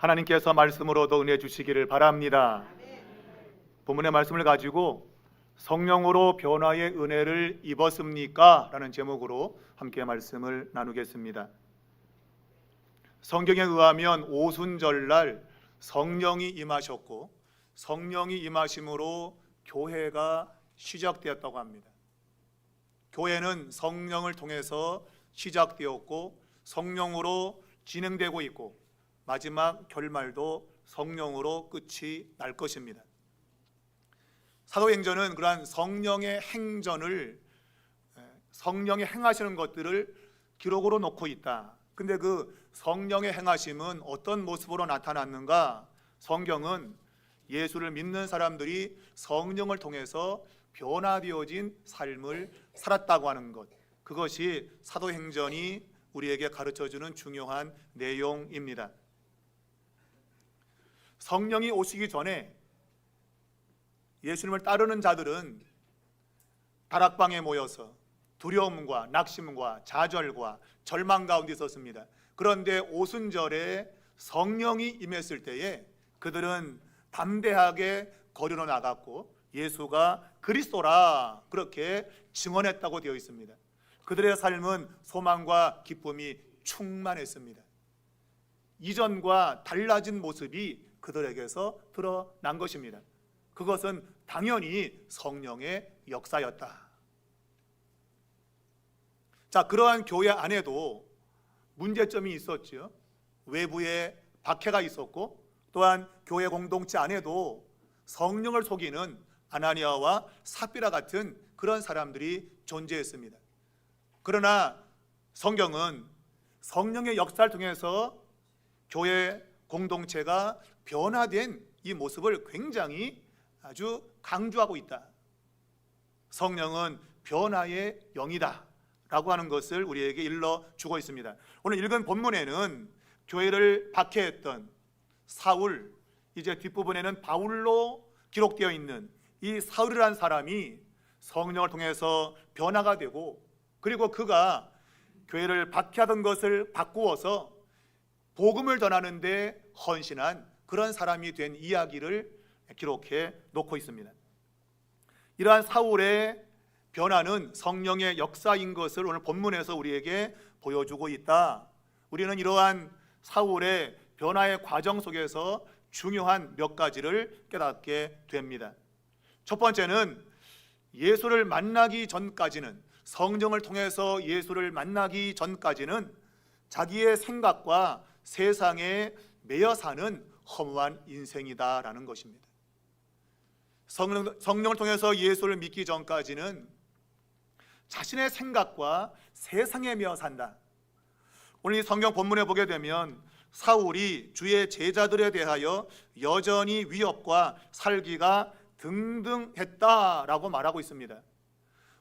하나님께서 말씀으로도 은혜 주시기를 바랍니다. 본문의 말씀을 가지고 성령으로 변화의 은혜를 입었습니까? 라는 제목으로 함께 말씀을 나누겠습니다. 성경에 의하면 오순절날 성령이 임하셨고 성령이 임하심으로 교회가 시작되었다고 합니다. 교회는 성령을 통해서 시작되었고 성령으로 진행되고 있고 마지막 결말도 성령으로 끝이 날 것입니다. 사도행전은 그러한 성령의 행전을, 성령이 행하시는 것들을 기록으로 놓고 있다. 근데 그 성령의 행하심은 어떤 모습으로 나타났는가? 성경은 예수를 믿는 사람들이 성령을 통해서 변화되어진 삶을 살았다고 하는 것, 그것이 사도행전이 우리에게 가르쳐주는 중요한 내용입니다. 성령이 오시기 전에 예수님을 따르는 자들은 다락방에 모여서 두려움과 낙심과 좌절과 절망 가운데 있었습니다. 그런데 오순절에 성령이 임했을 때에 그들은 담대하게 거리로 나갔고 예수가 그리스도라 그렇게 증언했다고 되어 있습니다. 그들의 삶은 소망과 기쁨이 충만했습니다. 이전과 달라진 모습이 그들에게서 드러난 것입니다. 그것은 당연히 성령의 역사였다. 자, 그러한 교회 안에도 문제점이 있었죠. 외부에 박해가 있었고 또한 교회 공동체 안에도 성령을 속이는 아나니아와 삽비라 같은 그런 사람들이 존재했습니다. 그러나 성경은 성령의 역사를 통해서 교회 공동체가 변화된 이 모습을 굉장히 아주 강조하고 있다. 성령은 변화의 영이다 라고 하는 것을 우리에게 일러주고 있습니다. 오늘 읽은 본문에는 교회를 박해했던 사울, 이제 뒷부분에는 바울로 기록되어 있는 이 사울이라는 사람이 성령을 통해서 변화가 되고 그리고 그가 교회를 박해하던 것을 바꾸어서 복음을 전하는 데 헌신한 그런 사람이 된 이야기를 기록해 놓고 있습니다. 이러한 사울의 변화는 성령의 역사인 것을 오늘 본문에서 우리에게 보여주고 있다. 우리는 이러한 사울의 변화의 과정 속에서 중요한 몇 가지를 깨닫게 됩니다. 첫 번째는 예수를 만나기 전까지는, 성령을 통해서 예수를 만나기 전까지는 자기의 생각과 세상에 매여 사는 허무한 인생이다라는 것입니다. 성령을 통해서 예수를 믿기 전까지는 자신의 생각과 세상에 매여 산다. 오늘 이 성경 본문에 보게 되면 사울이 주의 제자들에 대하여 여전히 위협과 살기가 등등했다라고 말하고 있습니다.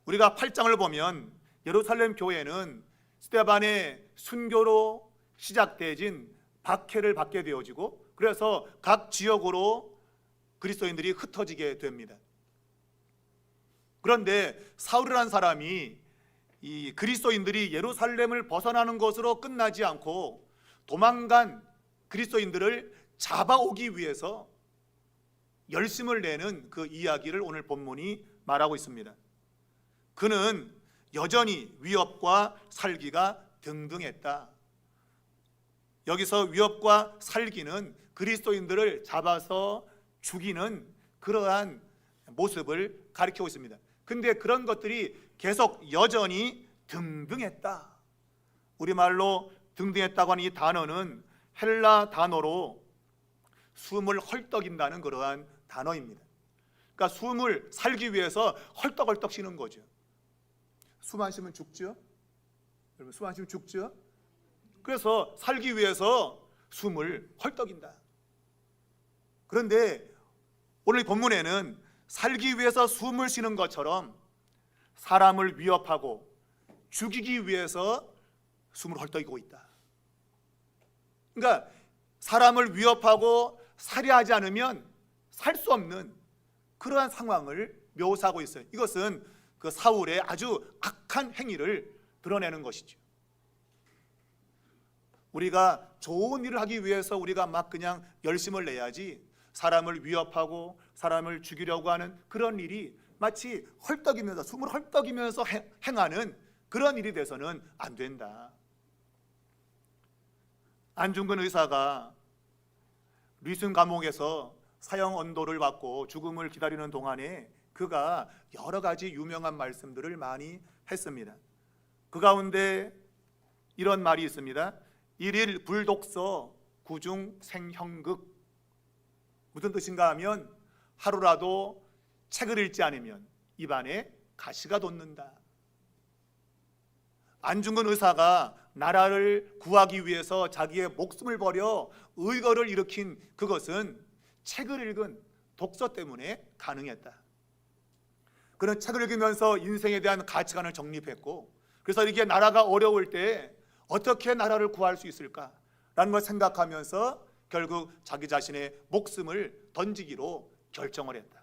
우리가 8장을 보면 예루살렘 교회는 스데반의 순교로 시작되어진 박해를 받게 되어지고 그래서 각 지역으로 그리스도인들이 흩어지게 됩니다. 그런데 사울이라는 사람이 이 그리스도인들이 예루살렘을 벗어나는 것으로 끝나지 않고 도망간 그리스도인들을 잡아오기 위해서 열심을 내는 그 이야기를 오늘 본문이 말하고 있습니다. 그는 여전히 위협과 살기가 등등했다. 여기서 위협과 살기는 그리스도인들을 잡아서 죽이는 그러한 모습을 가리키고 있습니다. 근데 그런 것들이 계속 여전히 등등했다. 우리말로 등등했다고 하는 이 단어는 헬라 단어로 숨을 헐떡인다는 그러한 단어입니다. 그러니까 숨을 살기 위해서 헐떡헐떡 쉬는 거죠. 숨 안 쉬면 죽죠? 여러분, 숨 안 쉬면 죽죠? 그래서 살기 위해서 숨을 헐떡인다. 그런데 오늘 본문에는 살기 위해서 숨을 쉬는 것처럼 사람을 위협하고 죽이기 위해서 숨을 헐떡이고 있다. 그러니까 사람을 위협하고 살해하지 않으면 살 수 없는 그러한 상황을 묘사하고 있어요. 이것은 그 사울의 아주 악한 행위를 드러내는 것이죠. 우리가 좋은 일을 하기 위해서 우리가 막 그냥 열심을 내야지, 사람을 위협하고 사람을 죽이려고 하는 그런 일이 마치 헐떡이면서, 숨을 헐떡이면서 행하는 그런 일이 돼서는 안 된다. 안중근 의사가 리슨 감옥에서 사형 언도를 받고 죽음을 기다리는 동안에 그가 여러 가지 유명한 말씀들을 많이 했습니다. 그 가운데 이런 말이 있습니다. 일일 불독서 구중 생형극. 무슨 뜻인가 하면 하루라도 책을 읽지 않으면 입안에 가시가 돋는다. 안중근 의사가 나라를 구하기 위해서 자기의 목숨을 버려 의거를 일으킨 그것은 책을 읽은 독서 때문에 가능했다. 그는 책을 읽으면서 인생에 대한 가치관을 정립했고, 그래서 이게 나라가 어려울 때 어떻게 나라를 구할 수 있을까라는 걸 생각하면서 결국 자기 자신의 목숨을 던지기로 결정을 했다.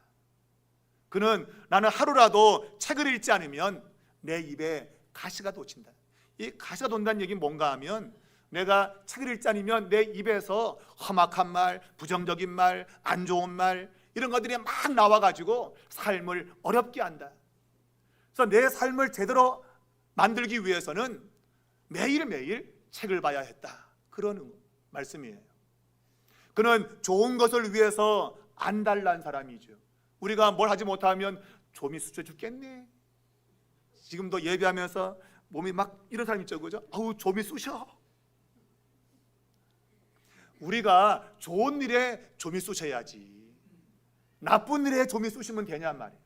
그는 나는 하루라도 책을 읽지 않으면 내 입에 가시가 돋친다. 이 가시가 돈다는 얘기는 뭔가 하면 내가 책을 읽지 않으면 내 입에서 험악한 말, 부정적인 말, 안 좋은 말 이런 것들이 막 나와가지고 삶을 어렵게 한다. 그래서 내 삶을 제대로 만들기 위해서는 매일매일 책을 봐야 했다. 그런 말씀이에요. 그는 좋은 것을 위해서 안달난 사람이죠. 우리가 뭘 하지 못하면 좀이 수쳐 죽겠네. 지금도 예배하면서 몸이 막 이런 사람 있죠, 그죠? 아우 좀이 쑤셔. 우리가 좋은 일에 좀이 쑤셔야지 나쁜 일에 좀이 쑤시면 되냔 말이에요.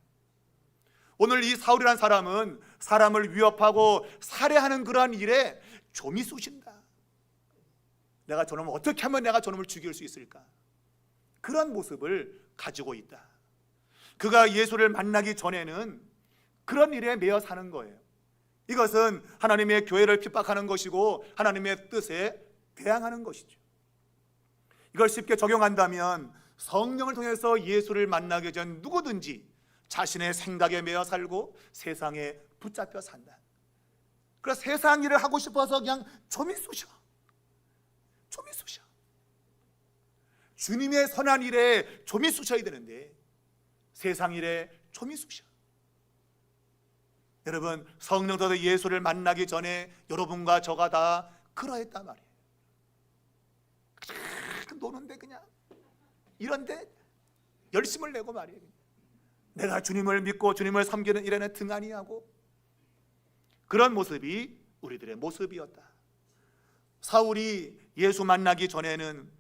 오늘 이 사울이라는 사람은 사람을 위협하고 살해하는 그러한 일에 좀이 쑤신다. 내가 저놈을 어떻게 하면 내가 저놈을 죽일 수 있을까? 그런 모습을 가지고 있다. 그가 예수를 만나기 전에는 그런 일에 매여 사는 거예요. 이것은 하나님의 교회를 핍박하는 것이고 하나님의 뜻에 대항하는 것이죠. 이걸 쉽게 적용한다면 성령을 통해서 예수를 만나기 전 누구든지 자신의 생각에 매여 살고 세상에 붙잡혀 산다. 그래서 세상 일을 하고 싶어서 그냥 좀이 쑤셔. 좀이 쑤셔. 주님의 선한 일에 좀이 쑤셔야 되는데 세상 일에 좀이 쑤셔. 여러분, 성령도 예수를 만나기 전에 여러분과 저가 다 그러했단 말이에요. 노는데 그냥 이런데 열심을 내고 말이에요. 내가 주님을 믿고 주님을 섬기는 일에는 등한히 하고 그런 모습이 우리들의 모습이었다. 사울이 예수 만나기 전에는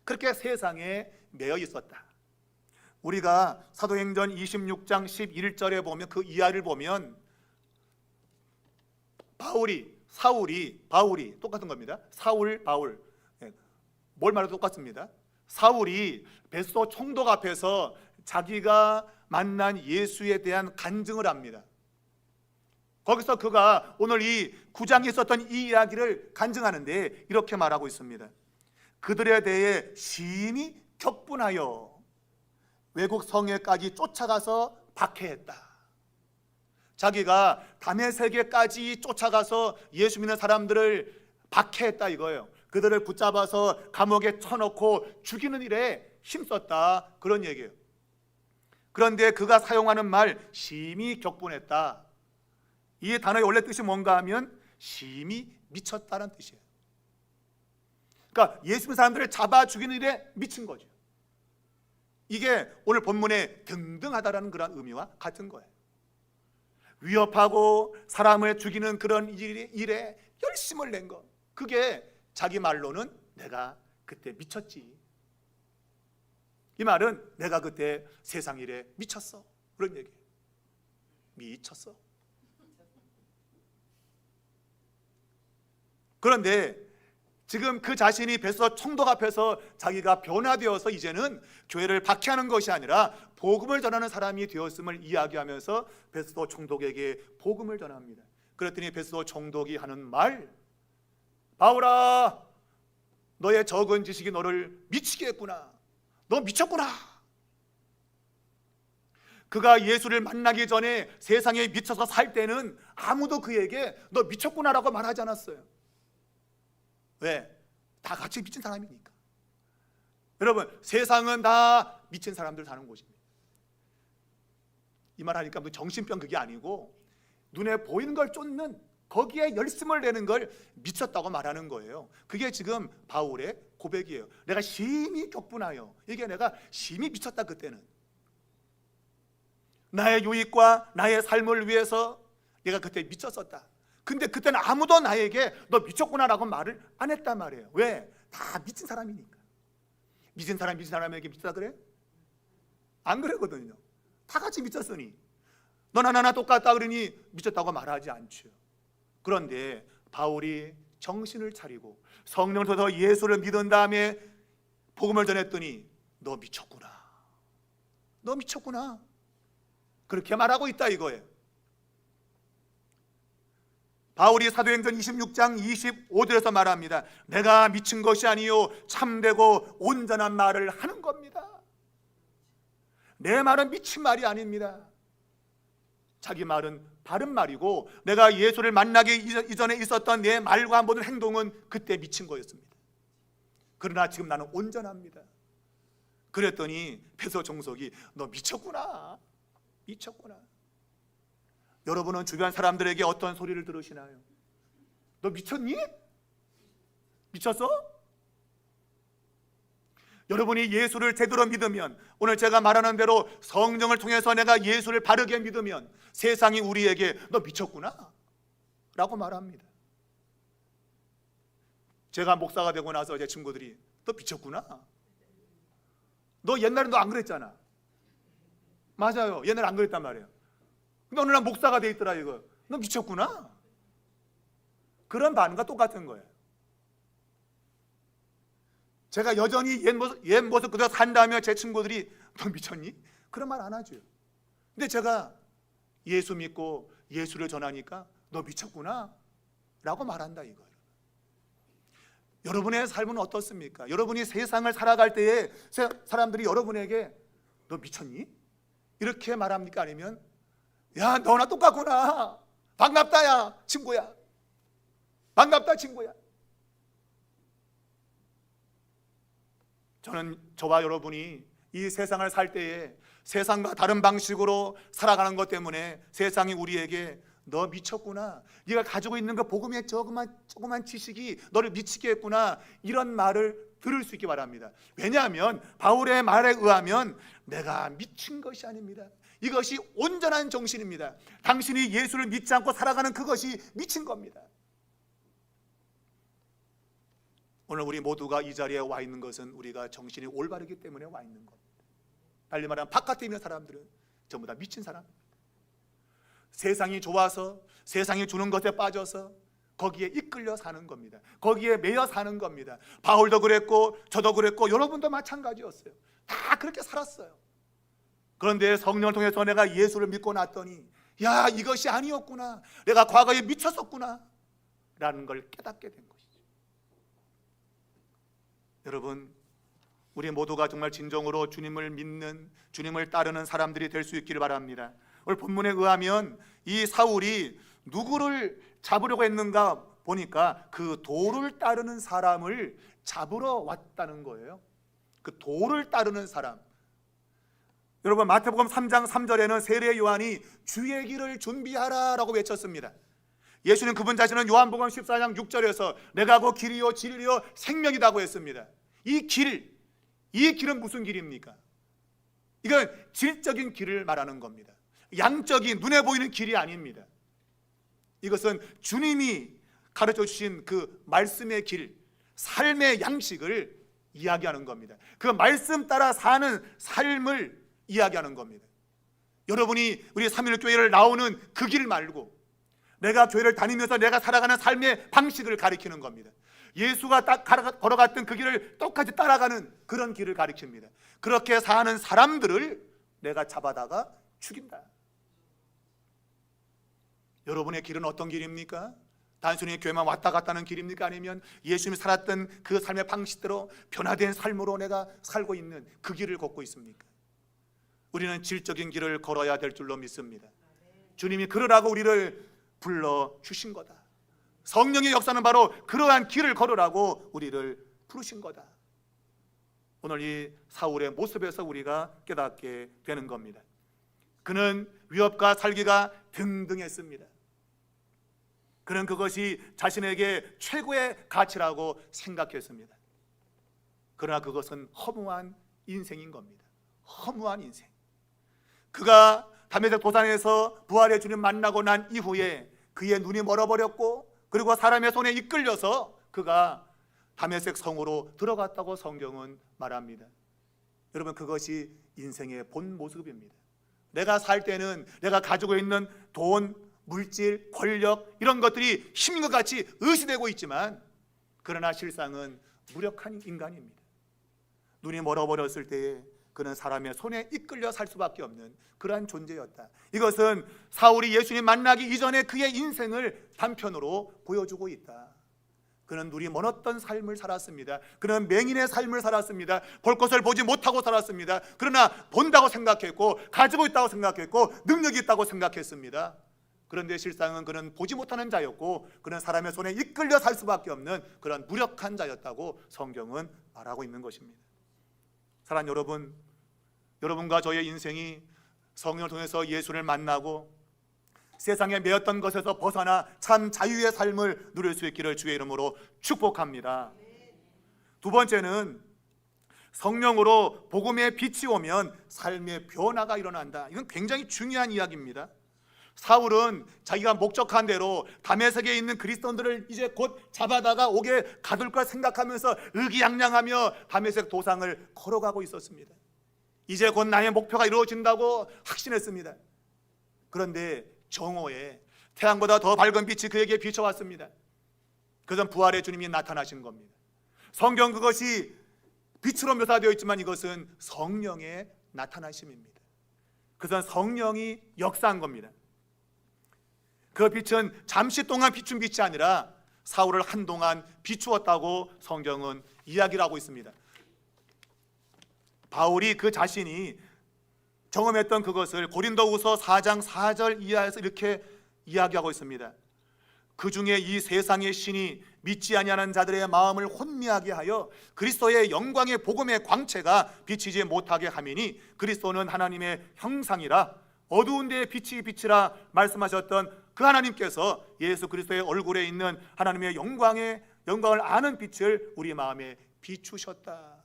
그렇게 세상에 매여 있었다. 우리가 사도행전 26장 11절에 보면 그 이하를 보면 바울이 똑같은 겁니다. 사울, 바울 뭘 말해도 똑같습니다. 사울이 베스도 총독 앞에서 자기가 만난 예수에 대한 간증을 합니다. 거기서 그가 오늘 이 9장에 있었던 이 이야기를 간증하는데 이렇게 말하고 있습니다. 그들에 대해 심히 격분하여 외국 성에까지 쫓아가서 박해했다. 자기가 다메섹에까지 쫓아가서 예수 믿는 사람들을 박해했다 이거예요. 그들을 붙잡아서 감옥에 쳐넣고 죽이는 일에 힘썼다 그런 얘기예요. 그런데 그가 사용하는 말 심히 격분했다. 이 단어의 원래 뜻이 뭔가 하면 심히 미쳤다는 뜻이에요. 그러니까 예수 믿는 사람들을 잡아 죽이는 일에 미친 거죠. 이게 오늘 본문에 등등하다라는 그런 의미와 같은 거예요. 위협하고 사람을 죽이는 그런 일에 열심을 낸 것, 그게 자기 말로는 내가 그때 미쳤지. 이 말은 내가 그때 세상 일에 미쳤어 그런 얘기예요. 미쳤어. 그런데 지금 그 자신이 베스도 총독 앞에서 자기가 변화되어서 이제는 교회를 박해하는 것이 아니라 복음을 전하는 사람이 되었음을 이야기하면서 베스도 총독에게 복음을 전합니다. 그랬더니 베스도 총독이 하는 말, 바울아, 너의 적은 지식이 너를 미치게 했구나. 너 미쳤구나. 그가 예수를 만나기 전에 세상에 미쳐서 살 때는 아무도 그에게 너 미쳤구나라고 말하지 않았어요. 왜? 다 같이 미친 사람이니까. 여러분, 세상은 다 미친 사람들 사는 곳입니다. 이 말 하니까 뭐 정신병 그게 아니고 눈에 보이는 걸 쫓는 거기에 열심을 내는 걸 미쳤다고 말하는 거예요. 그게 지금 바울의 고백이에요. 내가 심히 격분하여, 이게 내가 심히 미쳤다. 그때는 나의 유익과 나의 삶을 위해서 내가 그때 미쳤었다. 근데 그때는 아무도 나에게 너 미쳤구나 라고 말을 안 했단 말이에요. 왜? 다 미친 사람이니까. 미친 사람에게 미쳤다 그래? 안 그러거든요. 다 같이 미쳤으니 너나 나나 똑같다 그러니 미쳤다고 말하지 않죠. 그런데 바울이 정신을 차리고 성령을 통해서 예수를 믿은 다음에 복음을 전했더니 너 미쳤구나, 너 미쳤구나, 그렇게 말하고 있다 이거예요. 바울이 사도행전 26장 25절에서 말합니다. 내가 미친 것이 아니요 참되고 온전한 말을 하는 겁니다. 내 말은 미친 말이 아닙니다. 자기 말은 바른 말이고 내가 예수를 만나기 이전에 있었던 내 말과 모든 행동은 그때 미친 거였습니다. 그러나 지금 나는 온전합니다. 그랬더니 베드로 종석이 너 미쳤구나, 미쳤구나. 여러분은 주변 사람들에게 어떤 소리를 들으시나요? 너 미쳤니? 미쳤어? 여러분이 예수를 제대로 믿으면, 오늘 제가 말하는 대로 성령을 통해서 내가 예수를 바르게 믿으면 세상이 우리에게 너 미쳤구나 라고 말합니다. 제가 목사가 되고 나서 제 친구들이 너 미쳤구나, 너 옛날에 너 안 그랬잖아. 맞아요, 옛날에 안 그랬단 말이에요. 근데 어느 날 목사가 돼 있더라. 이거 너 미쳤구나. 그런 반응과 똑같은 거예요. 제가 여전히 옛 모습 그대로 산다며 제 친구들이 너 미쳤니? 그런 말 안 하죠. 근데 제가 예수 믿고 예수를 전하니까 너 미쳤구나 라고 말한다 이거예요. 여러분의 삶은 어떻습니까? 여러분이 세상을 살아갈 때에 사람들이 여러분에게 너 미쳤니? 이렇게 말합니까? 아니면 야 너나 똑같구나, 반갑다 야 친구야, 반갑다 친구야. 저는 저와 여러분이 이 세상을 살 때에 세상과 다른 방식으로 살아가는 것 때문에 세상이 우리에게 너 미쳤구나, 네가 가지고 있는 그 복음의 조그만 지식이 너를 미치게 했구나, 이런 말을 들을 수 있기 바랍니다. 왜냐하면 바울의 말에 의하면 내가 미친 것이 아닙니다. 이것이 온전한 정신입니다. 당신이 예수를 믿지 않고 살아가는 그것이 미친 겁니다. 오늘 우리 모두가 이 자리에 와 있는 것은 우리가 정신이 올바르기 때문에 와 있는 겁니다. 달리 말하면 바깥에 있는 사람들은 전부 다 미친 사람입니다. 세상이 좋아서 세상이 주는 것에 빠져서 거기에 이끌려 사는 겁니다. 거기에 매여 사는 겁니다. 바울도 그랬고 저도 그랬고 여러분도 마찬가지였어요. 다 그렇게 살았어요. 그런데 성령을 통해서 내가 예수를 믿고 났더니 야 이것이 아니었구나, 내가 과거에 미쳤었구나 라는 걸 깨닫게 된 것이죠. 여러분, 우리 모두가 정말 진정으로 주님을 믿는, 주님을 따르는 사람들이 될 수 있기를 바랍니다. 오늘 본문에 의하면 이 사울이 누구를 잡으려고 했는가 보니까 그 도를 따르는 사람을 잡으러 왔다는 거예요. 그 도를 따르는 사람. 여러분, 마태복음 3장 3절에는 세례 요한이 주의 길을 준비하라 라고 외쳤습니다. 예수님 그분 자신은 요한복음 14장 6절에서 내가 그 길이요 진리요 생명이라고 했습니다. 이 길은 무슨 길입니까? 이건 질적인 길을 말하는 겁니다. 양적인 눈에 보이는 길이 아닙니다. 이것은 주님이 가르쳐 주신 그 말씀의 길, 삶의 양식을 이야기하는 겁니다. 그 말씀 따라 사는 삶을 이야기하는 겁니다. 여러분이 우리 삼일교회를 나오는 그 길 말고 내가 교회를 다니면서 내가 살아가는 삶의 방식을 가리키는 겁니다. 예수가 딱 걸어갔던 그 길을 똑같이 따라가는 그런 길을 가리킵니다. 그렇게 사는 사람들을 내가 잡아다가 죽인다. 여러분의 길은 어떤 길입니까? 단순히 교회만 왔다 갔다 하는 길입니까? 아니면 예수님이 살았던 그 삶의 방식대로 변화된 삶으로 내가 살고 있는 그 길을 걷고 있습니까? 우리는 질적인 길을 걸어야 될 줄로 믿습니다. 주님이 그러라고 우리를 불러주신 거다. 성령의 역사는 바로 그러한 길을 걸으라고 우리를 부르신 거다. 오늘 이 사울의 모습에서 우리가 깨닫게 되는 겁니다. 그는 위협과 살기가 등등했습니다. 그는 그것이 자신에게 최고의 가치라고 생각했습니다. 그러나 그것은 허무한 인생인 겁니다. 허무한 인생. 그가 다메섹 도상에서 부활의 주님 만나고 난 이후에 그의 눈이 멀어버렸고, 그리고 사람의 손에 이끌려서 그가 다메섹 성으로 들어갔다고 성경은 말합니다. 여러분, 그것이 인생의 본 모습입니다. 내가 살 때는 내가 가지고 있는 돈, 물질, 권력 이런 것들이 힘인 것 같이 의시되고 있지만, 그러나 실상은 무력한 인간입니다. 눈이 멀어버렸을 때에 그는 사람의 손에 이끌려 살 수밖에 없는 그러한 존재였다. 이것은 사울이 예수님 만나기 이전에 그의 인생을 단편으로 보여주고 있다. 그는 눈이 멀었던 삶을 살았습니다. 그는 맹인의 삶을 살았습니다. 볼 것을 보지 못하고 살았습니다. 그러나 본다고 생각했고, 가지고 있다고 생각했고, 능력이 있다고 생각했습니다. 그런데 실상은 그는 보지 못하는 자였고, 그는 사람의 손에 이끌려 살 수밖에 없는 그런 무력한 자였다고 성경은 말하고 있는 것입니다. 사랑하는 여러분, 여러분과 저의 인생이 성령을 통해서 예수를 만나고 세상에 매였던 것에서 벗어나 참 자유의 삶을 누릴 수 있기를 주의 이름으로 축복합니다. 두 번째는 성령으로 복음의 빛이 오면 삶의 변화가 일어난다. 이건 굉장히 중요한 이야기입니다. 사울은 자기가 목적한 대로 다메섹에 있는 그리스도인들을 이제 곧 잡아다가 옥에 가둘 걸 생각하면서 의기양양하며 다메섹 도상을 걸어가고 있었습니다. 이제 곧 나의 목표가 이루어진다고 확신했습니다. 그런데 정오에 태양보다 더 밝은 빛이 그에게 비춰왔습니다. 그것은 부활의 주님이 나타나신 겁니다. 성경 그것이 빛으로 묘사되어 있지만 이것은 성령의 나타나심입니다. 그것은 성령이 역사한 겁니다. 그 빛은 잠시 동안 비춘 빛이 아니라 사울을 한동안 비추었다고 성경은 이야기를 하고 있습니다. 바울이 그 자신이 경험했던 그것을 고린도후서 4장 4절 이하에서 이렇게 이야기하고 있습니다. 그 중에 이 세상의 신이 믿지 아니하는 자들의 마음을 혼미하게 하여 그리스도의 영광의 복음의 광채가 비치지 못하게 함이니, 그리스도는 하나님의 형상이라 어두운 데에 빛이 비치라 말씀하셨던 그 하나님께서 예수 그리스도의 얼굴에 있는 하나님의 영광을 아는 빛을 우리 마음에 비추셨다.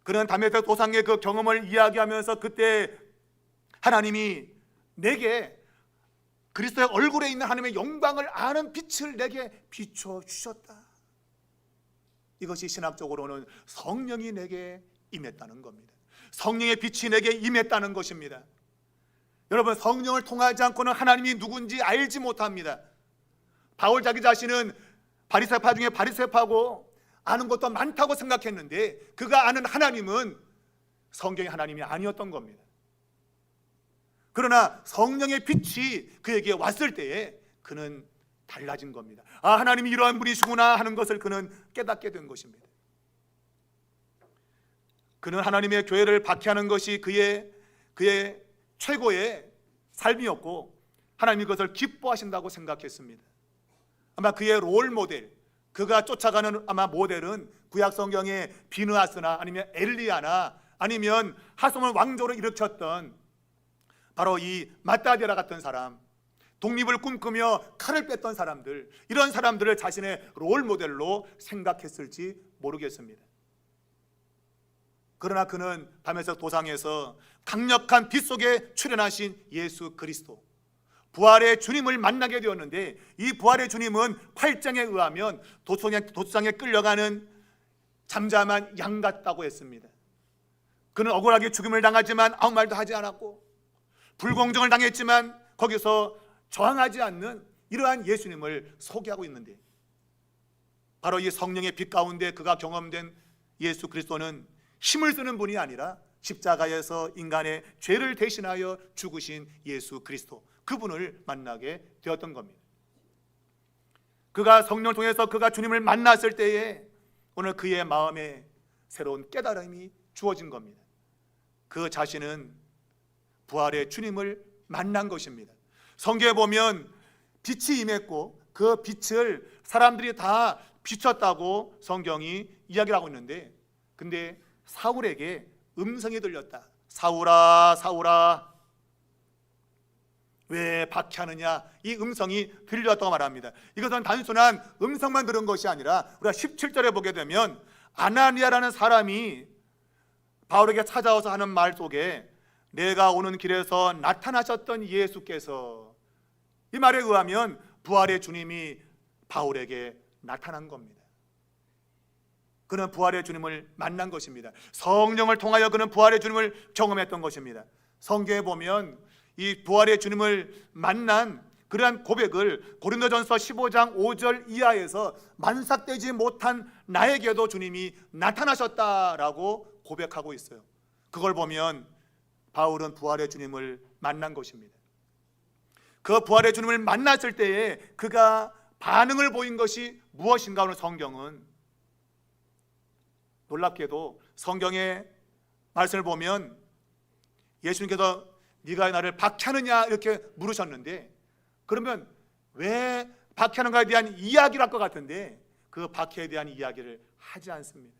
그는 다메섹 도상의 그 경험을 이야기하면서 그때 하나님이 내게 그리스도의 얼굴에 있는 하나님의 영광을 아는 빛을 내게 비춰주셨다. 이것이 신학적으로는 성령이 내게 임했다는 겁니다. 성령의 빛이 내게 임했다는 것입니다. 여러분, 성령을 통하지 않고는 하나님이 누군지 알지 못합니다. 바울 자기 자신은 바리새파 중에 바리새파고 아는 것도 많다고 생각했는데 그가 아는 하나님은 성경의 하나님이 아니었던 겁니다. 그러나 성령의 빛이 그에게 왔을 때에 그는 달라진 겁니다. 아, 하나님이 이러한 분이시구나 하는 것을 그는 깨닫게 된 것입니다. 그는 하나님의 교회를 박해하는 것이 그의 최고의 삶이었고 하나님이 그것을 기뻐하신다고 생각했습니다. 아마 그의 롤 모델, 그가 쫓아가는 아마 모델은 구약 성경의 비느하스나 아니면 엘리야나 아니면 하솜을 왕조로 일으켰던 바로 이 마따디라 같은 사람, 독립을 꿈꾸며 칼을 뺐던 사람들, 이런 사람들을 자신의 롤 모델로 생각했을지 모르겠습니다. 그러나 그는 다메섹 도상에서 강력한 빛 속에 출현하신 예수 그리스도, 부활의 주님을 만나게 되었는데, 이 부활의 주님은 8장에 의하면 도수장에 끌려가는 잠잠한 양 같다고 했습니다. 그는 억울하게 죽임을 당하지만 아무 말도 하지 않았고, 불공정을 당했지만 거기서 저항하지 않는 이러한 예수님을 소개하고 있는데, 바로 이 성령의 빛 가운데 그가 경험된 예수 그리스도는 힘을 쓰는 분이 아니라 십자가에서 인간의 죄를 대신하여 죽으신 예수 그리스도, 그분을 만나게 되었던 겁니다. 그가 성령을 통해서 그가 주님을 만났을 때에 오늘 그의 마음에 새로운 깨달음이 주어진 겁니다. 그 자신은 부활의 주님을 만난 것입니다. 성경에 보면 빛이 임했고 그 빛을 사람들이 다 비췄다고 성경이 이야기를 하고 있는데, 근데 사울에게 음성이 들렸다. 사울아, 사울아, 왜 박해하느냐? 이 음성이 들렸다고 말합니다. 이것은 단순한 음성만 들은 것이 아니라 우리가 17절에 보게 되면 아나니아라는 사람이 바울에게 찾아와서 하는 말 속에 내가 오는 길에서 나타나셨던 예수께서, 이 말에 의하면 부활의 주님이 바울에게 나타난 겁니다. 그는 부활의 주님을 만난 것입니다. 성령을 통하여 그는 부활의 주님을 경험했던 것입니다. 성경에 보면 이 부활의 주님을 만난 그러한 고백을 고린도전서 15장 5절 이하에서 만삭되지 못한 나에게도 주님이 나타나셨다라고 고백하고 있어요. 그걸 보면 바울은 부활의 주님을 만난 것입니다. 그 부활의 주님을 만났을 때에 그가 반응을 보인 것이 무엇인가 하는 성경은, 놀랍게도 성경의 말씀을 보면 예수님께서 네가 나를 박해하느냐 이렇게 물으셨는데, 그러면 왜 박해하는가에 대한 이야기를 할 것 같은데 그 박해에 대한 이야기를 하지 않습니다.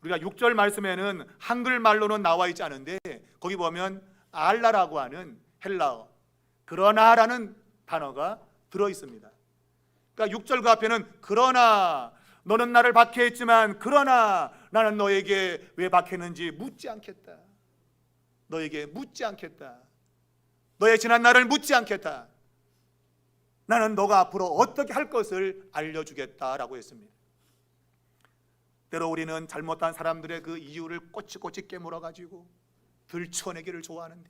우리가 6절 말씀에는 한글말로는 나와 있지 않은데 거기 보면 알라라고 하는 헬라어 그러나라는 단어가 들어있습니다. 그러니까 6절 그 앞에는 그러나 너는 나를 박해했지만 그러나 나는 너에게 왜 박해했는지 묻지 않겠다. 너에게 묻지 않겠다. 너의 지난 날을 묻지 않겠다. 나는 너가 앞으로 어떻게 할 것을 알려주겠다라고 했습니다. 때로 우리는 잘못한 사람들의 그 이유를 꼬치꼬치 깨물어가지고 들춰내기를 좋아하는데,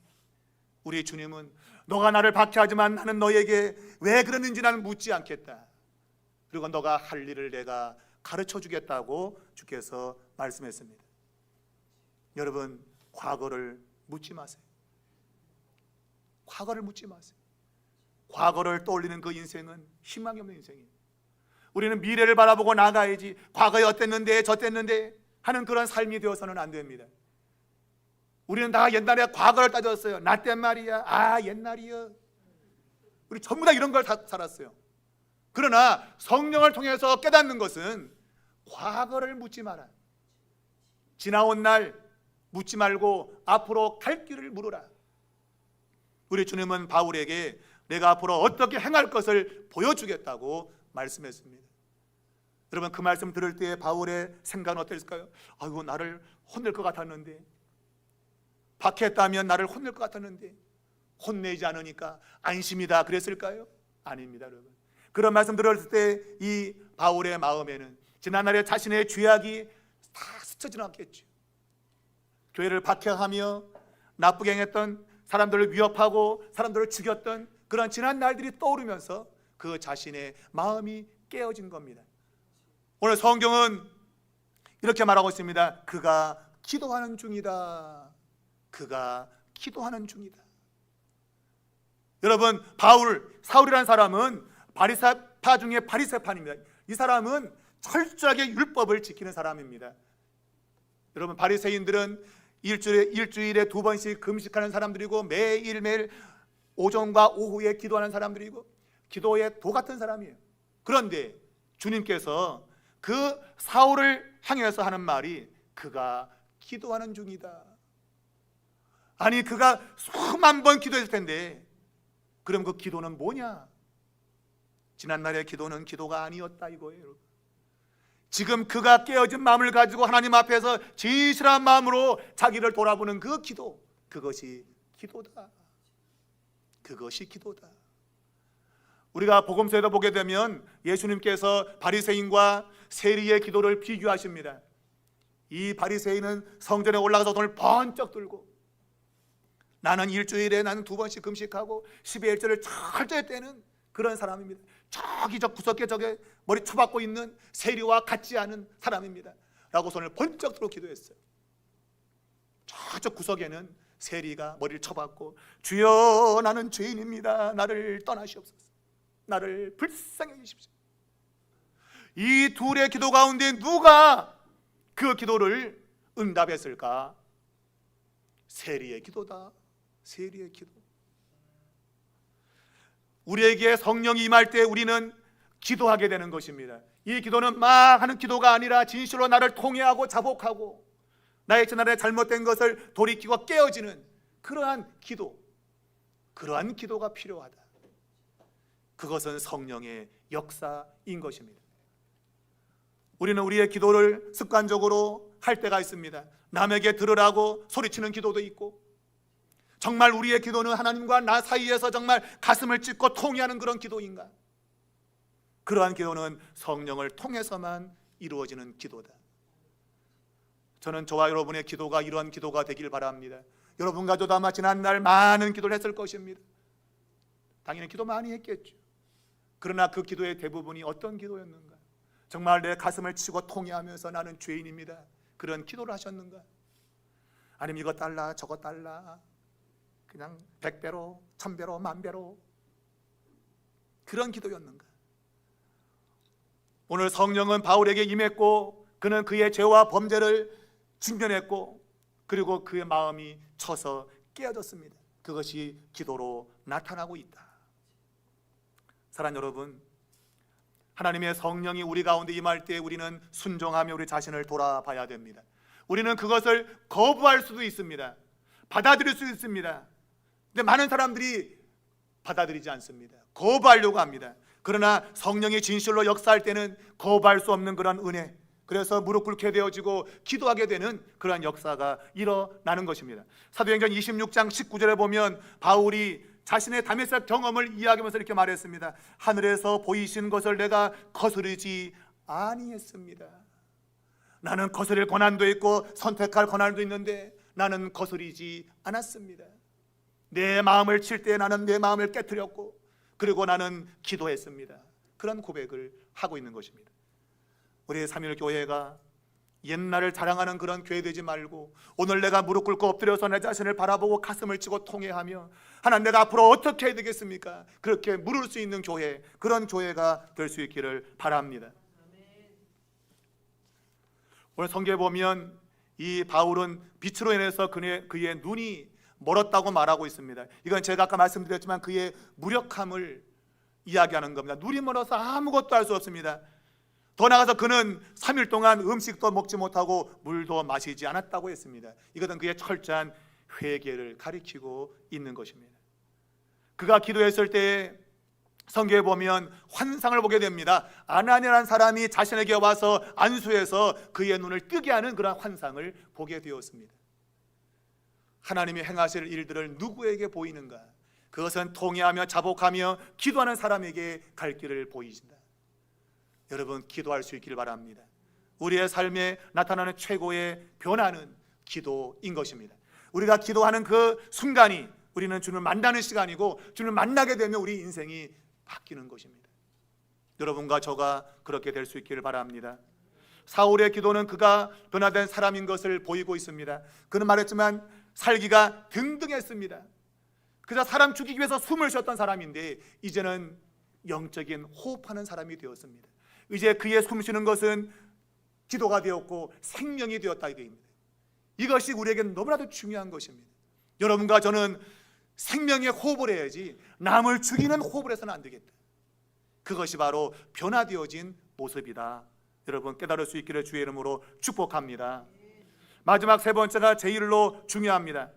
우리 주님은 너가 나를 박해하지만 나는 너에게 왜 그러는지 나는 묻지 않겠다. 그리고 너가 할 일을 내가 가르쳐주겠다고 주께서 말씀했습니다. 여러분, 과거를 묻지 마세요. 과거를 묻지 마세요. 과거를 떠올리는 그 인생은 희망이 없는 인생이에요. 우리는 미래를 바라보고 나가야지, 과거에 어땠는데 저땠는데 하는 그런 삶이 되어서는 안 됩니다. 우리는 다 옛날에 과거를 따졌어요. 나 땐 말이야, 아 옛날이야. 우리 전부 다 이런 걸 다 살았어요. 그러나 성령을 통해서 깨닫는 것은 과거를 묻지 마라. 지나온 날 묻지 말고 앞으로 갈 길을 물으라. 우리 주님은 바울에게 내가 앞으로 어떻게 행할 것을 보여주겠다고 말씀했습니다. 여러분, 그 말씀 들을 때 바울의 생각은 어땠을까요? 아이고, 나를 혼낼 것 같았는데, 박해했다면 나를 혼낼 것 같았는데 혼내지 않으니까 안심이다 그랬을까요? 아닙니다. 여러분, 그런 말씀 들었을 때 이 바울의 마음에는 지난날의 자신의 죄악이 다 스쳐 지나갔겠죠. 교회를 박해하며 나쁘게 행했던, 사람들을 위협하고 사람들을 죽였던 그런 지난 날들이 떠오르면서 그 자신의 마음이 깨어진 겁니다. 오늘 성경은 이렇게 말하고 있습니다. 그가 기도하는 중이다. 그가 기도하는 중이다. 여러분, 사울이라는 사람은 바리새파 중에 바리새파입니다. 이 사람은 철저하게 율법을 지키는 사람입니다. 여러분, 바리새인들은 일주일에 2번씩 금식하는 사람들이고 매일매일 오전과 오후에 기도하는 사람들이고 기도의 도 같은 사람이에요. 그런데 주님께서 그 사울을 향해서 하는 말이 그가 기도하는 중이다. 아니, 그가 수만 번 기도했을 텐데 그럼 그 기도는 뭐냐? 지난날의 기도는 기도가 아니었다 이거예요. 지금 그가 깨어진 마음을 가지고 하나님 앞에서 진실한 마음으로 자기를 돌아보는 그 기도, 그것이 기도다. 그것이 기도다. 우리가 복음서에도 보게 되면 예수님께서 바리새인과 세리의 기도를 비교하십니다. 이 바리새인은 성전에 올라가서 돈을 번쩍 들고 나는 일주일에 나는 2번씩 금식하고 10의 1절을 철저히 떼는 그런 사람입니다. 저기 저 구석에 저게 머리 쳐박고 있는 세리와 같지 않은 사람입니다 라고 손을 번쩍 들어 기도했어요. 저쪽 구석에는 세리가 머리를 쳐박고 주여 나는 죄인입니다. 나를 떠나시옵소서. 나를 불쌍히 여기십시오. 이 둘의 기도 가운데 누가 그 기도를 응답했을까? 세리의 기도다. 세리의 기도. 우리에게 성령이 임할 때 우리는 기도하게 되는 것입니다. 이 기도는 막 하는 기도가 아니라 진실로 나를 통회하고 자복하고 나의 지난해 잘못된 것을 돌이키고 깨어지는 그러한 기도가 필요하다. 그것은 성령의 역사인 것입니다. 우리는 우리의 기도를 습관적으로 할 때가 있습니다. 남에게 들으라고 소리치는 기도도 있고, 정말 우리의 기도는 하나님과 나 사이에서 정말 가슴을 찢고 통회하는 그런 기도인가? 그러한 기도는 성령을 통해서만 이루어지는 기도다. 저는 저와 여러분의 기도가 이러한 기도가 되길 바랍니다. 여러분과 저도 아마 지난날 많은 기도를 했을 것입니다. 당연히 기도 많이 했겠죠. 그러나 그 기도의 대부분이 어떤 기도였는가? 정말 내 가슴을 치고 통회하면서 나는 죄인입니다, 그런 기도를 하셨는가? 아니면 이거 달라 저거 달라 그냥 100배로 1000배로 10,000배로 그런 기도였는가? 오늘 성령은 바울에게 임했고 그는 그의 죄와 범죄를 직면했고 그리고 그의 마음이 쳐서 깨어졌습니다. 그것이 기도로 나타나고 있다. 사랑하는 여러분, 하나님의 성령이 우리 가운데 임할 때 우리는 순종하며 우리 자신을 돌아봐야 됩니다. 우리는 그것을 거부할 수도 있습니다. 받아들일 수 있습니다. 근데 많은 사람들이 받아들이지 않습니다. 거부하려고 합니다. 그러나 성령이 진실로 역사할 때는 거부할 수 없는 그런 은혜, 그래서 무릎 꿇게 되어지고 기도하게 되는 그러한 역사가 일어나는 것입니다. 사도행전 26장 19절에 보면 바울이 자신의 다메섹 경험을 이야기하면서 이렇게 말했습니다. 하늘에서 보이신 것을 내가 거스르지 아니했습니다. 나는 거스릴 권한도 있고 선택할 권한도 있는데 나는 거스리지 않았습니다. 내 마음을 칠 때 나는 내 마음을 깨뜨렸고 그리고 나는 기도했습니다. 그런 고백을 하고 있는 것입니다. 우리 삼일교회가 옛날을 자랑하는 그런 교회 되지 말고 오늘 내가 무릎 꿇고 엎드려서 내 자신을 바라보고 가슴을 치고 통회하며 하나님 내가 앞으로 어떻게 해야 되겠습니까? 그렇게 물을 수 있는 교회, 그런 교회가 될 수 있기를 바랍니다. 오늘 성경에 보면 이 바울은 빛으로 인해서 그의 눈이 멀었다고 말하고 있습니다. 이건 제가 아까 말씀드렸지만 그의 무력함을 이야기하는 겁니다. 눈이 멀어서 아무것도 할 수 없습니다. 더 나아가서 그는 3일 동안 음식도 먹지 못하고 물도 마시지 않았다고 했습니다. 이것은 그의 철저한 회개를 가리키고 있는 것입니다. 그가 기도했을 때 성경에 보면 환상을 보게 됩니다. 아나니아라는 사람이 자신에게 와서 안수해서 그의 눈을 뜨게 하는 그런 환상을 보게 되었습니다. 하나님이 행하실 일들을 누구에게 보이는가? 그것은 통회하며 자복하며 기도하는 사람에게 갈 길을 보이신다. 여러분, 기도할 수 있기를 바랍니다. 우리의 삶에 나타나는 최고의 변화는 기도인 것입니다. 우리가 기도하는 그 순간이 우리는 주님을 만나는 시간이고 주님을 만나게 되면 우리 인생이 바뀌는 것입니다. 여러분과 저가 그렇게 될 수 있기를 바랍니다. 사울의 기도는 그가 변화된 사람인 것을 보이고 있습니다. 그는 말했지만 살기가 등등했습니다. 그저 사람 죽이기 위해서 숨을 쉬었던 사람인데 이제는 영적인 호흡하는 사람이 되었습니다. 이제 그의 숨쉬는 것은 기도가 되었고 생명이 되었다 이겁니다. 이것이 우리에게 너무나도 중요한 것입니다. 여러분과 저는 생명의 호흡을 해야지 남을 죽이는 호흡을 해서는 안 되겠다. 그것이 바로 변화되어진 모습이다. 여러분 깨달을 수 있기를 주의 이름으로 축복합니다. 마지막 세 번째가 제일로 중요합니다.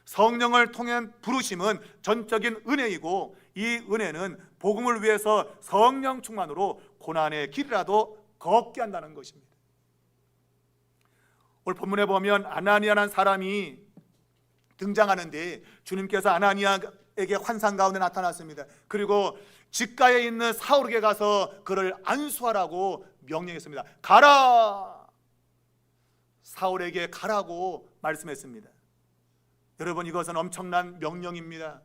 성령을 통한 부르심은 전적인 은혜이고 이 은혜는 복음을 위해서 성령 충만으로 고난의 길이라도 걷게 한다는 것입니다. 오늘 본문에 보면 아나니아라는 사람이 등장하는데 주님께서 아나니아에게 환상 가운데 나타났습니다. 그리고 직가에 있는 사울에게 가서 그를 안수하라고 명령했습니다. 가라! 사울에게 가라고 말씀했습니다. 여러분 이것은 엄청난 명령입니다.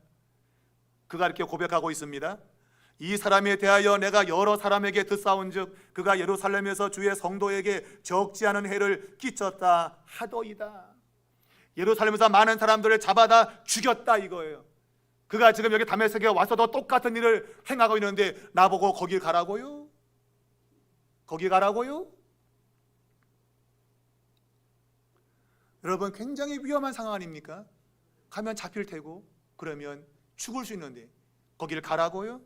그가 이렇게 고백하고 있습니다. 이 사람에 대하여 내가 여러 사람에게 듣사온즉 그가 예루살렘에서 주의 성도에게 적지 않은 해를 끼쳤다 하더이다. 예루살렘에서 많은 사람들을 잡아다 죽였다 이거예요. 그가 지금 여기 다메섹에 와서도 똑같은 일을 행하고 있는데 나보고 거기 가라고요? 거기 가라고요? 여러분 굉장히 위험한 상황 아닙니까? 가면 잡힐 테고 그러면 죽을 수 있는데 거기를 가라고요?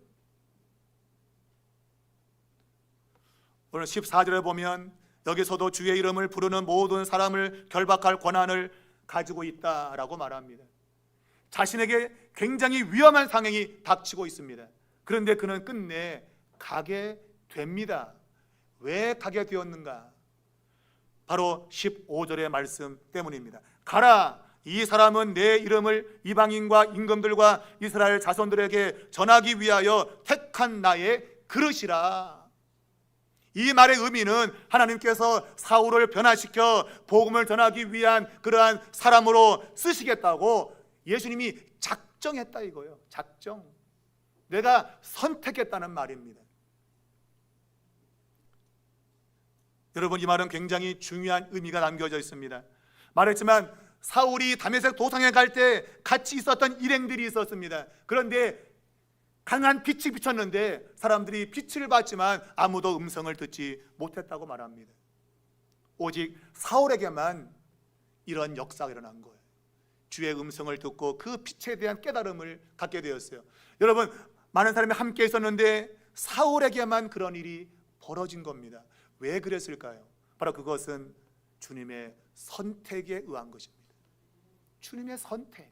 오늘 14절에 보면 여기서도 주의 이름을 부르는 모든 사람을 결박할 권한을 가지고 있다라고 말합니다. 자신에게 굉장히 위험한 상황이 닥치고 있습니다. 그런데 그는 끝내 가게 됩니다. 왜 가게 되었는가? 바로 15절의 말씀 때문입니다. 가라, 이 사람은 내 이름을 이방인과 임금들과 이스라엘 자손들에게 전하기 위하여 택한 나의 그릇이라. 이 말의 의미는 하나님께서 사울을 변화시켜 복음을 전하기 위한 그러한 사람으로 쓰시겠다고 예수님이 작정했다 이거예요. 작정. 내가 선택했다는 말입니다. 여러분, 이 말은 굉장히 중요한 의미가 남겨져 있습니다. 말했지만 사울이 다메섹 도상에 갈 때 같이 있었던 일행들이 있었습니다. 그런데 강한 빛이 비쳤는데 사람들이 빛을 봤지만 아무도 음성을 듣지 못했다고 말합니다. 오직 사울에게만 이런 역사가 일어난 거예요. 주의 음성을 듣고 그 빛에 대한 깨달음을 갖게 되었어요. 여러분, 많은 사람이 함께 있었는데 사울에게만 그런 일이 벌어진 겁니다. 왜 그랬을까요? 바로 그것은 주님의 선택에 의한 것입니다. 주님의 선택.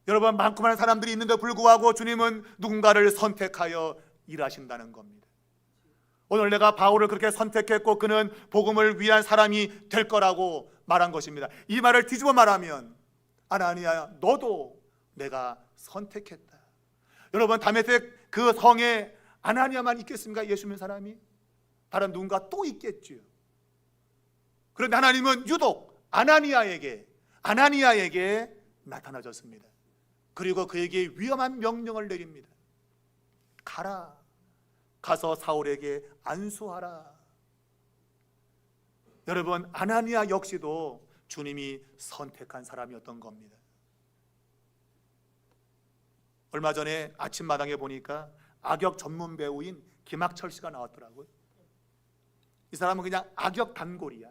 여러분, 많고 많은 사람들이 있는데 불구하고 주님은 누군가를 선택하여 일하신다는 겁니다. 오늘 내가 바울을 그렇게 선택했고 그는 복음을 위한 사람이 될 거라고 말한 것입니다. 이 말을 뒤집어 말하면 아나니야, 너도 내가 선택했다. 여러분, 다메섹 그 성에 아나니아만 있겠습니까? 예수 믿는 사람이? 다른 누군가 또 있겠죠. 그런데 하나님은 유독 아나니아에게 나타나셨습니다. 그리고 그에게 위험한 명령을 내립니다. 가라, 가서 사울에게 안수하라. 여러분, 아나니아 역시도 주님이 선택한 사람이었던 겁니다. 얼마 전에 아침마당에 보니까 악역 전문 배우인 김학철 씨가 나왔더라고요. 이 사람은 그냥 악역 단골이야.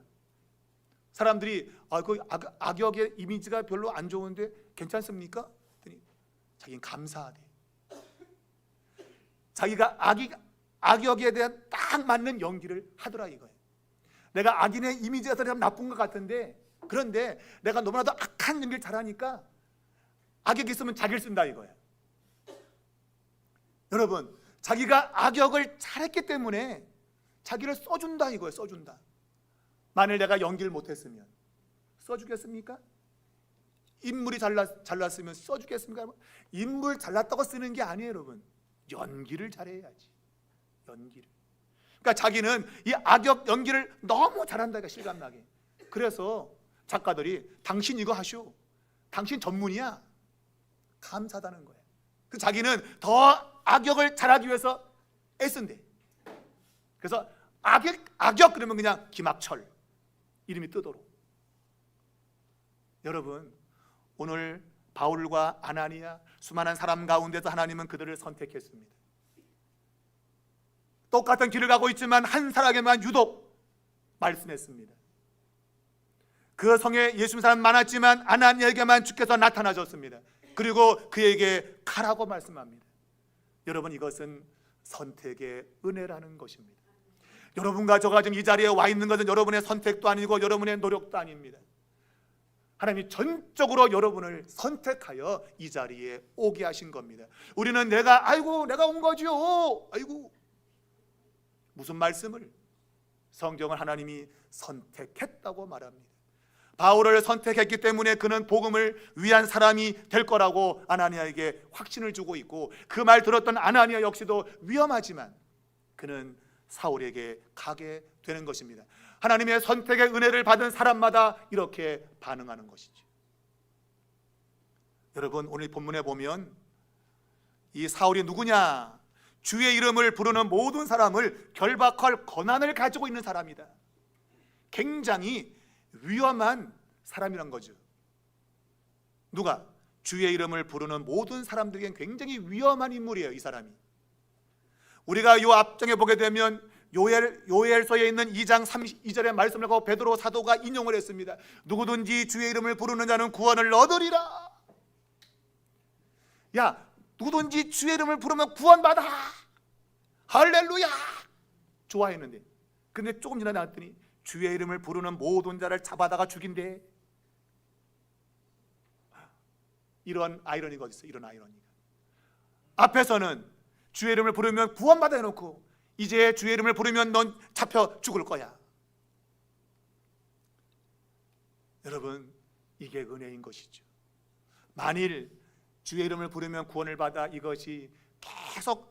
사람들이 그 악역의 이미지가 별로 안 좋은데 괜찮습니까? 그랬더니 자기는 감사하대. 자기가 악역에 대한 딱 맞는 연기를 하더라 이거예요. 내가 악인의 이미지가 좀 나쁜 것 같은데, 그런데 내가 너무나도 악한 연기를 잘하니까 악역이 있으면 자기를 쓴다 이거예요. 여러분, 자기가 악역을 잘했기 때문에 자기를 써준다 이거예요. 써준다. 만일 내가 연기를 못했으면 써주겠습니까? 인물이 잘났으면 써주겠습니까? 인물 잘났다고 쓰는 게 아니에요, 여러분. 연기를 잘해야지. 연기를. 그러니까 자기는 이 악역 연기를 너무 잘한다, 이거 실감나게. 그래서 작가들이 당신 이거 하시오. 당신 전문이야. 감사하다는 거예요. 그 자기는 더 악역을 잘하기 위해서 애쓴대. 그래서 악역 그러면 그냥 김학철 이름이 뜨도록. 여러분, 오늘 바울과 아나니아 수많은 사람 가운데서 하나님은 그들을 선택했습니다. 똑같은 길을 가고 있지만 한 사람에게만 유독 말씀했습니다. 그 성에 예수 믿는 사람 많았지만 아나니아에게만 주께서 나타나셨습니다. 그리고 그에게 가라고 말씀합니다. 여러분, 이것은 선택의 은혜라는 것입니다. 여러분과 저가 지금 이 자리에 와 있는 것은 여러분의 선택도 아니고 여러분의 노력도 아닙니다. 하나님이 전적으로 여러분을 선택하여 이 자리에 오게 하신 겁니다. 우리는 내가 온 거지요. 아이고, 무슨 말씀을? 성경을 하나님이 선택했다고 말합니다. 바울을 선택했기 때문에 그는 복음을 위한 사람이 될 거라고 아나니아에게 확신을 주고 있고, 그 말 들었던 아나니아 역시도 위험하지만 그는 사울에게 가게 되는 것입니다. 하나님의 선택의 은혜를 받은 사람마다 이렇게 반응하는 것이죠. 여러분, 오늘 본문에 보면 이 사울이 누구냐? 주의 이름을 부르는 모든 사람을 결박할 권한을 가지고 있는 사람이다. 굉장히 위험한 사람이란 거죠. 누가? 주의 이름을 부르는 모든 사람들에겐 굉장히 위험한 인물이에요, 이 사람이. 우리가 이 앞장에 보게 되면 요엘서에 있는 2장 32절의 말씀을 갖고 베드로 사도가 인용을 했습니다. 누구든지 주의 이름을 부르는 자는 구원을 얻으리라. 야, 누구든지 주의 이름을 부르면 구원받아. 할렐루야 좋아했는데, 근데 조금 지나다 나왔더니 주의 이름을 부르는 모든 자를 잡아다가 죽인대. 이런 아이러니가 어디 있어? 이런 아이러니가. 앞에서는 주의 이름을 부르면 구원받아 해놓고 이제 주의 이름을 부르면 넌 잡혀 죽을 거야. 여러분, 이게 은혜인 것이죠. 만일 주의 이름을 부르면 구원을 받아 이것이 계속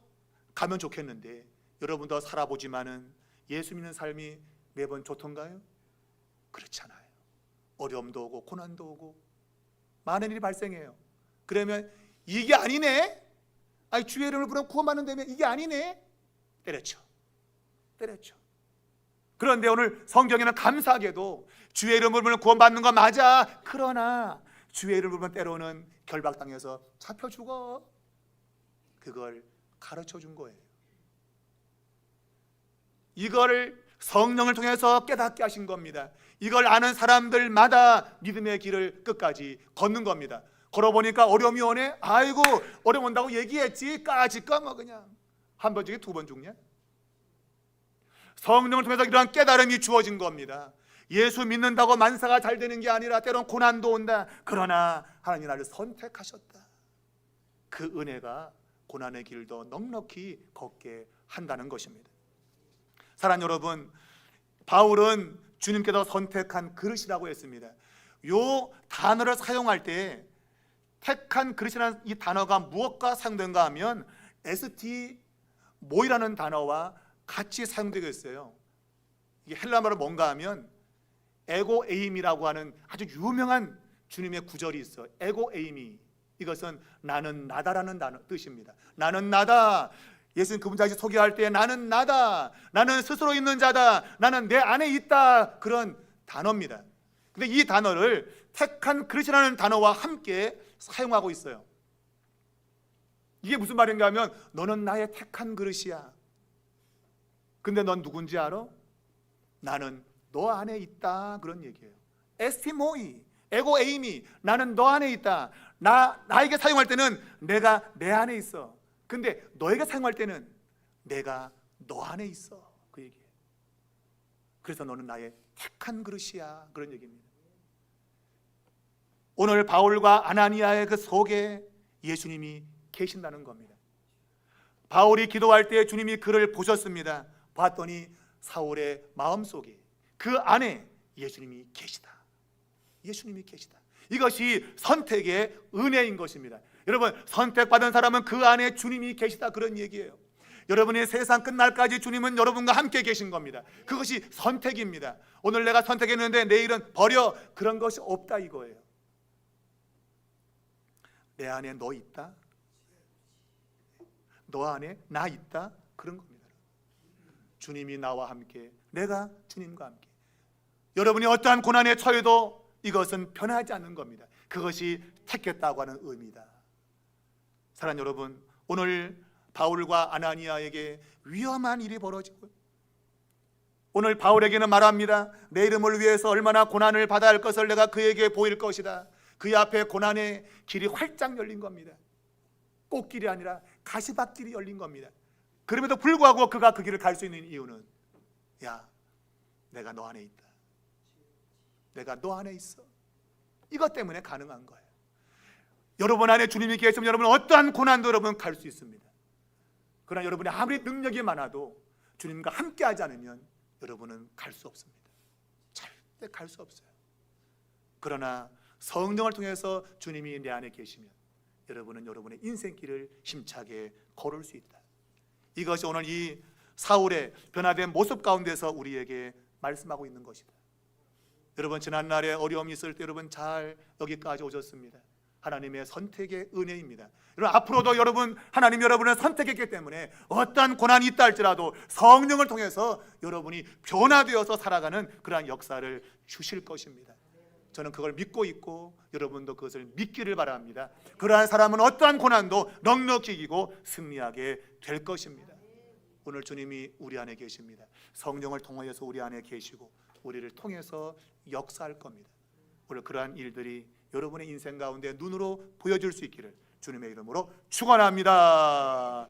가면 좋겠는데, 여러분도 살아보지만은 예수 믿는 삶이 매번 좋던가요? 그렇잖아요. 어려움도 오고 고난도 오고 많은 일이 발생해요. 그러면 이게 아니네, 아니 주의 이름을 부르면 구원받는다면 이게 아니네, 때려쳐. 그런데 오늘 성경에는 감사하게도 주의 이름을 부르면 구원받는 거 맞아, 그러나 주의 이름을 부르면 때로는 결박당해서 잡혀 죽어. 그걸 가르쳐 준 거예요. 이걸 성령을 통해서 깨닫게 하신 겁니다. 이걸 아는 사람들마다 믿음의 길을 끝까지 걷는 겁니다. 걸어보니까 어려움이 오네? 아이고 어려움 온다고 얘기했지, 까짓거 뭐 그냥 한 번 중에 두 번 죽냐? 성령을 통해서 이러한 깨달음이 주어진 겁니다. 예수 믿는다고 만사가 잘 되는 게 아니라 때론 고난도 온다. 그러나 하나님 나를 선택하셨다. 그 은혜가 고난의 길도 넉넉히 걷게 한다는 것입니다. 사랑하는 여러분, 바울은 주님께서 선택한 그릇이라고 했습니다. 요 단어를 사용할 때 택한 그릇이라는 이 단어가 무엇과 사용된가 하면 ST 모이라는 단어와 같이 사용되겠어요. 이게 헬라말로 뭔가 하면 에고 에임이라고 하는 아주 유명한 주님의 구절이 있어. 에고 에임이, 이것은 나는 나다라는 단어 뜻입니다. 나는 나다. 예수님 그분 자신 소개할 때 나는 나다, 나는 스스로 있는 자다, 나는 내 안에 있다, 그런 단어입니다. 근데 이 단어를 택한 그릇이라는 단어와 함께 사용하고 있어요. 이게 무슨 말인가 하면 너는 나의 택한 그릇이야. 근데 넌 누군지 알아? 나는 너 안에 있다, 그런 얘기예요. 에스티모이, 에고 에이미, 나는 너 안에 있다. 나에게 사용할 때는 내가 내 안에 있어. 근데 너에게 사용할 때는 내가 너 안에 있어, 그 얘기예요. 그래서 너는 나의 택한 그릇이야, 그런 얘기입니다. 오늘 바울과 아나니아의 그 속에 예수님이 계신다는 겁니다. 바울이 기도할 때 주님이 그를 보셨습니다. 봤더니 사울의 마음속에, 그 안에 예수님이 계시다. 예수님이 계시다. 이것이 선택의 은혜인 것입니다. 여러분, 선택받은 사람은 그 안에 주님이 계시다, 그런 얘기예요. 여러분이 세상 끝날까지 주님은 여러분과 함께 계신 겁니다. 그것이 선택입니다. 오늘 내가 선택했는데 내일은 버려, 그런 것이 없다 이거예요. 내 안에 너 있다, 너 안에 나 있다, 그런 겁니다. 주님이 나와 함께, 내가 주님과 함께. 여러분이 어떠한 고난에 처해도 이것은 변하지 않는 겁니다. 그것이 택했다고 하는 의미다. 사랑하는 여러분, 오늘 바울과 아나니아에게 위험한 일이 벌어지고, 오늘 바울에게는 말합니다. 내 이름을 위해서 얼마나 고난을 받아야 할 것을 내가 그에게 보일 것이다. 그의 앞에 고난의 길이 활짝 열린 겁니다. 꽃길이 아니라 가시밭길이 열린 겁니다. 그럼에도 불구하고 그가 그 길을 갈 수 있는 이유는, 야, 내가 너 안에 있다, 내가 너 안에 있어, 이것 때문에 가능한 거예요. 여러분 안에 주님이 계시면 여러분 어떠한 고난도 여러분 갈 수 있습니다. 그러나 여러분이 아무리 능력이 많아도 주님과 함께 하지 않으면 여러분은 갈 수 없습니다. 절대 갈 수 없어요. 그러나 성령을 통해서 주님이 내 안에 계시면 여러분은 여러분의 인생길을 힘차게 걸을 수 있다. 이것이 오늘 이 사울의 변화된 모습 가운데서 우리에게 말씀하고 있는 것이다. 여러분, 지난날에 어려움이 있을 때 여러분 잘 여기까지 오셨습니다. 하나님의 선택의 은혜입니다. 여러분, 앞으로도 여러분, 하나님 여러분을 선택했기 때문에 어떠한 고난이 있다 할지라도 성령을 통해서 여러분이 변화되어서 살아가는 그러한 역사를 주실 것입니다. 저는 그걸 믿고 있고 여러분도 그것을 믿기를 바랍니다. 그러한 사람은 어떠한 고난도 넉넉히 이기고 승리하게 될 것입니다. 오늘 주님이 우리 안에 계십니다. 성령을 통하여서 우리 안에 계시고 우리를 통해서 역사할 겁니다. 오늘 그러한 일들이 여러분의 인생 가운데 눈으로 보여줄 수 있기를 주님의 이름으로 축원합니다.